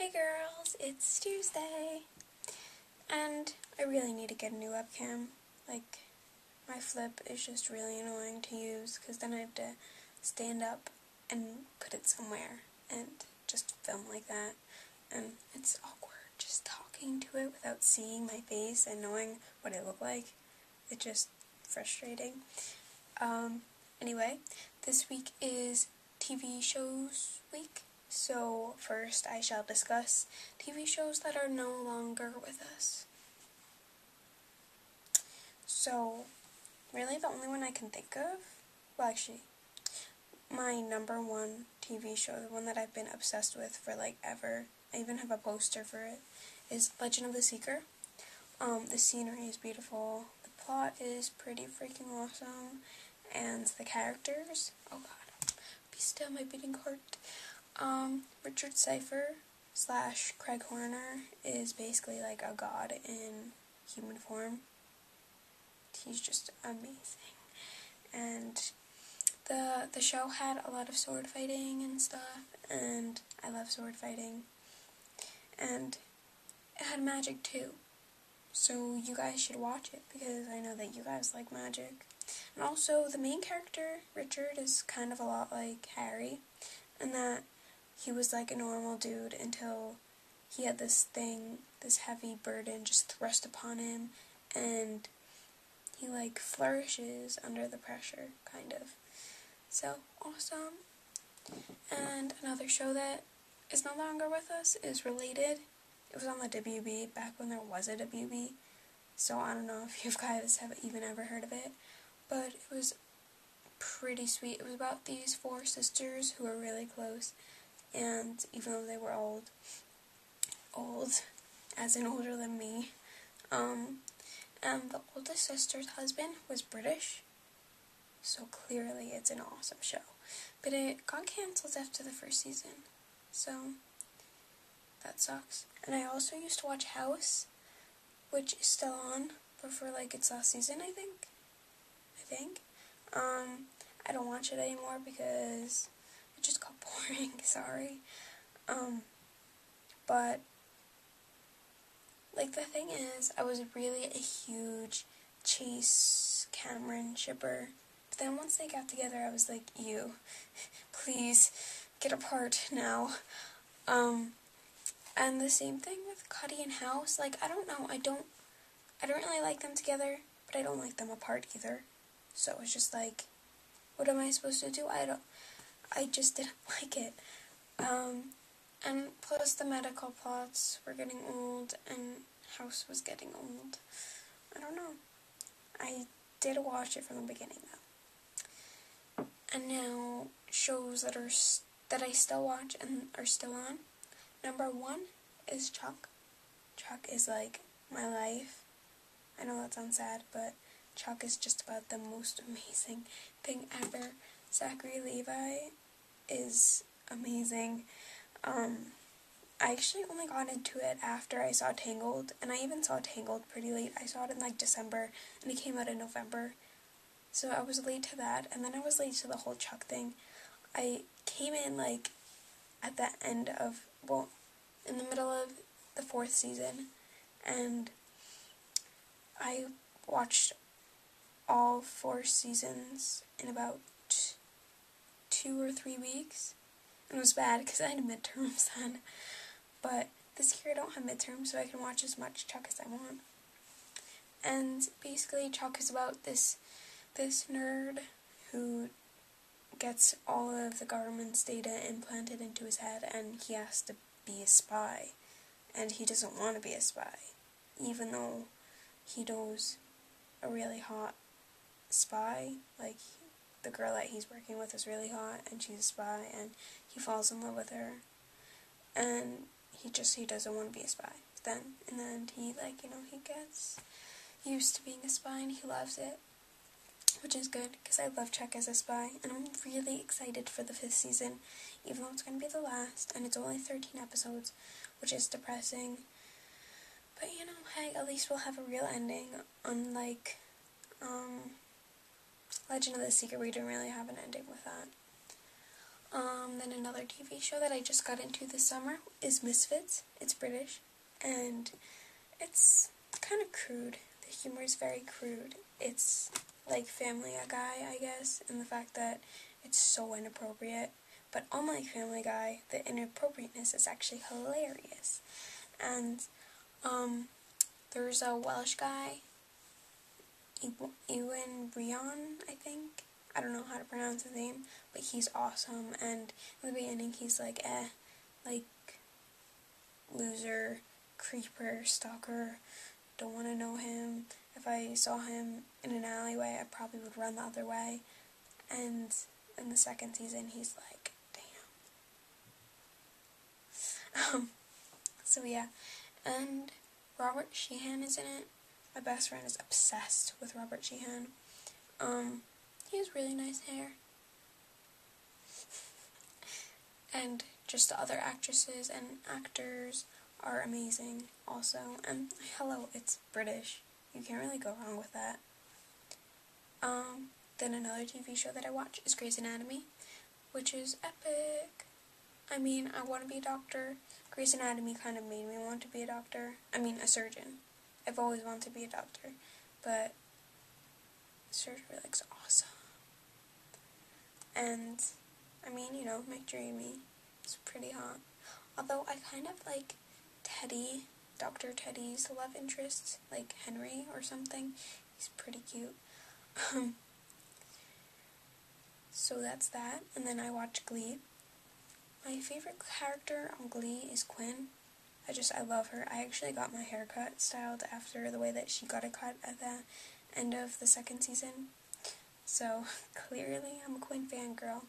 Hey girls, it's Tuesday, and I really need to get a new webcam. Like, my flip is just really annoying to use, because then I have to stand up and put it somewhere, and just film like that, and it's awkward just talking to it without seeing my face and knowing what I look like. It's just frustrating. Anyway, this week is TV shows week. So first I shall discuss TV shows that are no longer with us. So, really the only one I can think of, well actually, my number one TV show, the one that I've been obsessed with for like ever, I even have a poster for it, is Legend of the Seeker. The scenery is beautiful, the plot is pretty freaking awesome, and the characters, oh god, be still my beating heart. Richard Cypher / Craig Horner is basically like a god in human form. He's just amazing. And the show had a lot of sword fighting and stuff, and I love sword fighting. And it had magic too. So you guys should watch it, because I know that you guys like magic. And also, the main character, Richard, is kind of a lot like Harry, in that he was like a normal dude until he had this heavy burden just thrust upon him, and he like flourishes under the pressure, kind of. So, awesome. And another show that is no longer with us is Related. It was on the WB back when there was a WB, so I don't know if you guys have even ever heard of it, but it was pretty sweet. It was about these 4 sisters who were really close, and even though they were old, as in older than me, and the oldest sister's husband was British, so clearly it's an awesome show. But it got cancelled after the first season, so that sucks. And I also used to watch House, which is still on, but for like its last season, I think. I don't watch it anymore because it just got boring, sorry. But like the thing is, I was really a huge Chase Cameron shipper. But then once they got together, I was like, ew, please get apart now. And the same thing with Cuddy and House. Like, I don't know, I don't really like them together, but I don't like them apart either. So it's just like, what am I supposed to do? I just didn't like it. And plus the medical plots were getting old, and House was getting old. I don't know. I did watch it from the beginning though. And now shows that I still watch and are still on. Number 1 is Chuck. Chuck is like my life. I know that sounds sad, but Chuck is just about the most amazing thing ever. Zachary Levi is amazing. I actually only got into it after I saw Tangled, and I even saw Tangled pretty late. I saw it in like December, and it came out in November, so I was late to that, and then I was late to the whole Chuck thing. I came in like at the end of, well, in the middle of the 4th season, and I watched all 4 seasons in about 2 or 3 weeks. It was bad because I had midterms then. But this year I don't have midterms, so I can watch as much Chuck as I want. And basically Chuck is about this nerd who gets all of the government's data implanted into his head, and he has to be a spy. And he doesn't want to be a spy, even though he knows a really hot spy. Like, the girl that he's working with is really hot, and she's a spy, and he falls in love with her. And he doesn't want to be a spy. But then, in the end, he gets used to being a spy, and he loves it. Which is good, because I love Chuck as a spy, and I'm really excited for the 5th season, even though it's going to be the last, and it's only 13 episodes, which is depressing. But, hey, at least we'll have a real ending, unlike, Legend of the Seeker. We didn't really have an ending with that. Then another TV show that I just got into this summer is Misfits. It's British, and it's kind of crude. The humor is very crude. It's like Family Guy, I guess, in the fact that it's so inappropriate. But unlike Family Guy, the inappropriateness is actually hilarious. And there's a Welsh guy, Ewan Brion, I think. I don't know how to pronounce his name, but he's awesome. And in the beginning, he's like, loser, creeper, stalker, don't want to know him. If I saw him in an alleyway, I probably would run the other way. And in the second season, he's like, damn. So yeah, and Robert Sheehan is in it. My best friend is obsessed with Robert Sheehan. He has really nice hair. And just the other actresses and actors are amazing also. And hello, it's British. You can't really go wrong with that. Then another TV show that I watch is Grey's Anatomy, which is epic. I mean, I want to be a doctor. Grey's Anatomy kind of made me want to be a doctor. I mean, a surgeon. I've always wanted to be a doctor, but surgery looks awesome. And, I mean, you know, McDreamy is pretty hot. Although I kind of like Teddy, Dr. Teddy's love interest, like Henry or something. He's pretty cute. So that's that. And then I watch Glee. My favorite character on Glee is Quinn. I love her. I actually got my haircut styled after the way that she got it cut at the end of the second season. So, clearly, I'm a Quinn fangirl.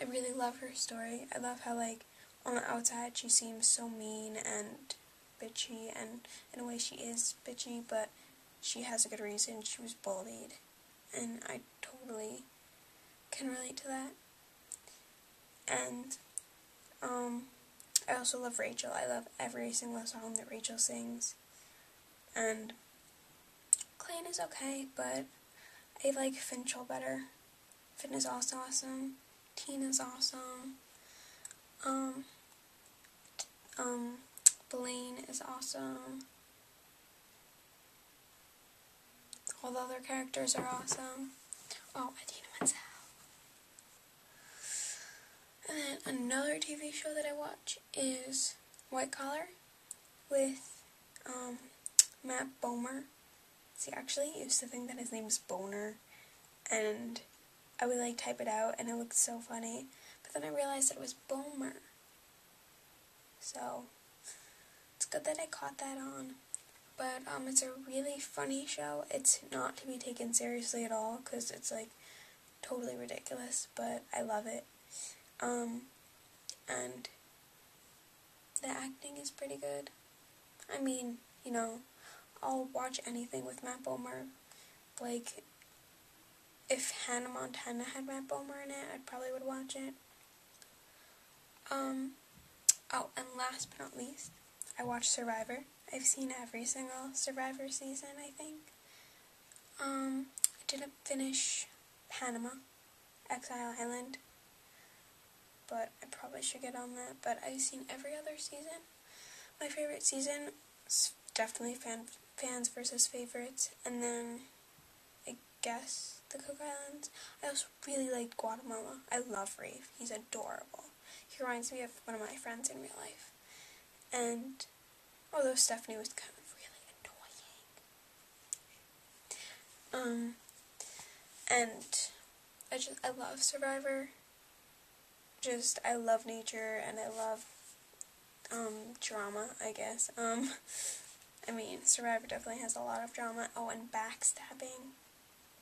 I really love her story. I love how, like, on the outside she seems so mean and bitchy, and in a way she is bitchy, but she has a good reason. She was bullied, and I totally can relate to that. And, I also love Rachel. I love every single song that Rachel sings. And Clayton is okay, but I like Finchel better. Finn is also awesome. Tina's awesome. Blaine is awesome. All the other characters are awesome. Oh, Adina Menzel. And then another TV show that I watch is White Collar with Matt Bomer. See, actually, I used to think that his name was Boner, and I would like type it out, and it looked so funny. But then I realized that it was Bomer. So it's good that I caught that on. But it's a really funny show. It's not to be taken seriously at all, because it's like totally ridiculous, but I love it. And the acting is pretty good. I mean, you know, I'll watch anything with Matt Bomer. Like, if Hannah Montana had Matt Bomer in it, I probably would watch it. Oh, and last but not least, I watched Survivor. I've seen every single Survivor season, I think. I didn't finish Panama, Exile Island, but I probably should get on that. But I've seen every other season. My favorite season is definitely fans versus favorites, and then I guess the Cook Islands. I also really liked Guatemala. I love Rafe. He's adorable. He reminds me of one of my friends in real life. And although Stephanie was kind of really annoying. And I love Survivor. I love nature, and I love drama, I guess. I mean, Survivor definitely has a lot of drama. Oh, and backstabbing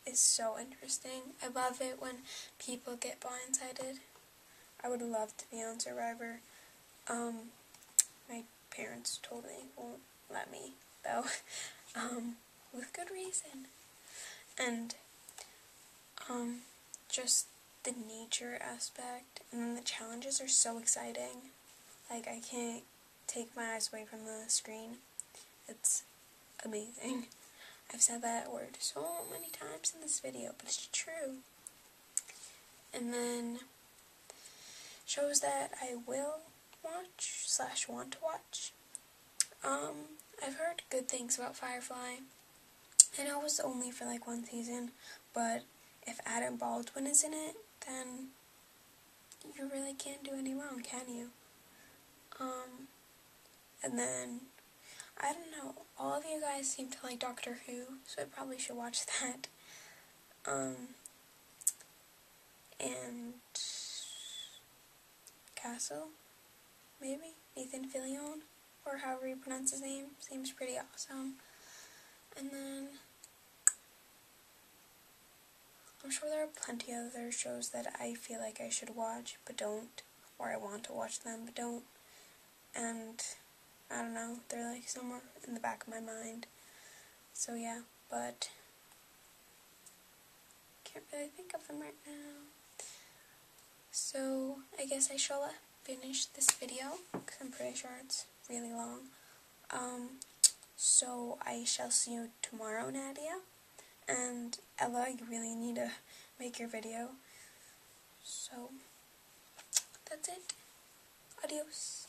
is so interesting. I love it when people get blindsided. I would love to be on Survivor. My parents totally won't let me, though, with good reason. And, just the nature aspect, and then the challenges are so exciting. Like, I can't take my eyes away from the screen. It's amazing. I've said that word so many times in this video, but it's true. And then, shows that I will watch / want to watch. I've heard good things about Firefly. I know it was only for like 1 season, but if Adam Baldwin is in it, then you really can't do any wrong, can you? And then, I don't know, all of you guys seem to like Doctor Who, so I probably should watch that. And Castle, maybe? Nathan Fillion, or however you pronounce his name, seems pretty awesome. And then, I'm sure there are plenty of other shows that I feel like I should watch, but don't, or I want to watch them, but don't. And I don't know, they're like somewhere in the back of my mind. So yeah, but can't really think of them right now. So I guess I shall finish this video, because I'm pretty sure it's really long. So I shall see you tomorrow, Nadia. And Ella, you really need to make your video. So that's it. Adios.